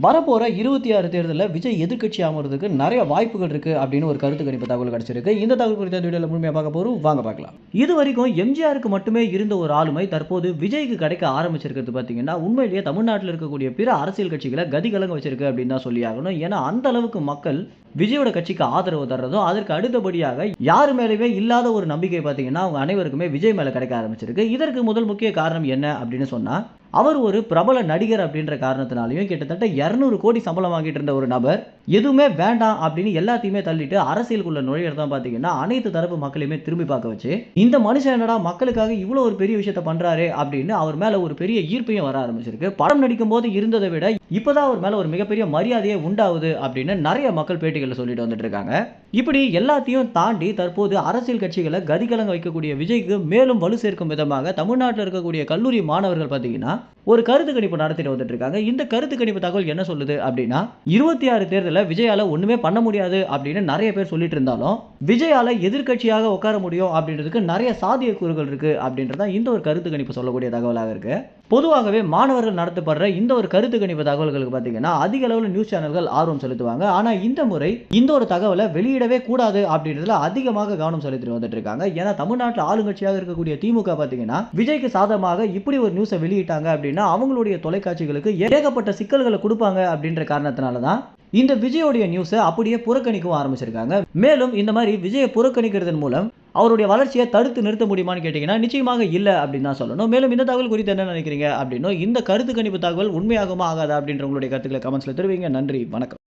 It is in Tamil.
வரப்போற 26 தேர்தல்ல விஜய் எதிர்க்கட்சி ஆகுறதுக்கு நிறைய வாய்ப்புகள் இருக்கு அப்படின்னு ஒரு கருத்து கணிப்பு தகவல் கிடைச்சிருக்கு. இந்த தகவல் குறித்த வீடியோல முழுமையா பார்க்க போறோம். வாங்க பார்க்கலாம். இதுவரைக்கும் எம்ஜிஆருக்கு மட்டுமே இருந்த ஒரு ஆளுமை தற்போது விஜய்க்கு கிடைக்க ஆரம்பிச்சிருக்கிறது பாத்தீங்கன்னா, உண்மையிலேயே தமிழ்நாட்டில் இருக்கக்கூடிய பிற அரசியல் கட்சிகளை கதிகலங்க வச்சிருக்கு அப்படின்னு தான் சொல்லி ஆகணும். ஏன்னா அந்த அளவுக்கு மக்கள் விஜயோட கட்சிக்கு ஆதரவு தர்றதும், அதற்கு அடுத்தபடியாக யாரு மேலவே இல்லாத ஒரு நம்பிக்கை பாத்தீங்கன்னா அவங்க அனைவருக்குமே விஜய் மேல கிடைக்க ஆரம்பிச்சிருக்கு. இதற்கு முதல் முக்கிய காரணம் என்ன அப்படின்னு சொன்னா, அவர் ஒரு பிரபல நடிகர் அப்படின்ற காரணத்தினாலையும் கிட்டத்தட்ட 200 கோடி சம்பளம் வாங்கிட்டு இருந்த ஒரு நபர் எதுவுமே வேண்டாம் அப்படின்னு எல்லாத்தையுமே தள்ளிட்டு அரசியலுக்குள்ள நுழையிறதா பாத்தீங்கன்னா அனைத்து தரப்பு மக்களையுமே திரும்பி பார்க்க வச்சு, இந்த மனுஷன் என்னடா மக்களுக்காக இவ்வளவு ஒரு பெரிய விஷயத்தை பண்றாரே அப்படின்னு அவர் மேல ஒரு பெரிய ஈர்ப்பையும் வர ஆரம்பிச்சிருக்கு. படம் நடிக்கும் போது இருந்ததை விட இப்பதான் அவர் மேல ஒரு மிகப்பெரிய மரியாதையே உண்டாகுது அப்படின்னு நிறைய மக்கள் பேட்டிகளை சொல்லிட்டு வந்துட்டு இருக்காங்க. இப்படி எல்லாத்தையும் தாண்டி தற்போது அரசியல் கட்சிகளை கதிகலங்க வைக்கக்கூடிய விஜய்க்கு மேலும் வலு சேர்க்கும் விதமாக தமிழ்நாட்டில் இருக்கக்கூடிய கல்லூரி மாணவர்கள் பாத்தீங்கன்னா ஒரு கருத்து கணிப்பு நடத்திட்டு வந்துட்டு இருக்காங்க. இந்த கருத்து கணிப்பு தகவல் என்ன சொல்லுது அப்படின்னா, 26 தேர்தலில் விஜயால ஒண்ணுமே பண்ண முடியாது அப்படின்னு நிறைய பேர் சொல்லிட்டு இருந்தாலும், விஜயால எதிர்க்கட்சியாக உட்கார முடியும் அப்படின்றதுக்கு நிறைய சாத்தியக்கூறுகள் இருக்கு அப்படின்றத இந்த ஒரு கருத்து கணிப்பு சொல்லக்கூடிய தகவலாக இருக்கு. பொதுவாகவே மாணவர்கள் நடத்தப்படுற இந்த ஒரு கருத்து கணிப்பு தகவல்களுக்கு பாத்தீங்கன்னா அதிக அளவில் நியூஸ் சேனல்கள் ஆர்வம் செலுத்துவாங்க. ஆனா இந்த முறை இந்த ஒரு தகவலை வெளியிடவே கூடாது அப்படின்றதுல அதிகமாக கவனம் செலுத்திட்டு வந்துட்டு இருக்காங்க. ஏன்னா தமிழ்நாட்டில் ஆளுங்கட்சியாக இருக்கக்கூடிய திமுக பாத்தீங்கன்னா விஜய்க்கு சாதகமாக இப்படி ஒரு நியூஸை வெளியிட்டாங்க அப்படின்னா அவங்களுடைய தொலைக்காட்சிகளுக்கு ஏகப்பட்ட சிக்கல்களை கொடுப்பாங்க அப்படின்ற காரணத்தினால தான் இந்த விஜயோடைய நியூஸை அப்படியே புறக்கணிக்கவும் ஆரம்பிச்சிருக்காங்க. மேலும் இந்த மாதிரி விஜயை புறக்கணிக்கிறதன் மூலம் அவருடைய வளர்ச்சியை தடுத்து நிறுத்த முடியுமான்னு கேட்டீங்கன்னா நிச்சயமாக இல்லை அப்படின்னு தான் சொல்லணும். மேலும் இந்த தகவல் குறித்து என்ன நினைக்கிறீங்க அப்படின்னும், இந்த கருத்து கணிப்பு தகவல் உண்மையாகுமா ஆகாதா அப்படின்ற உங்களுடைய கருத்துக்களை கமெண்ட்ஸ்ல தெரிவிங்க. நன்றி, வணக்கம்.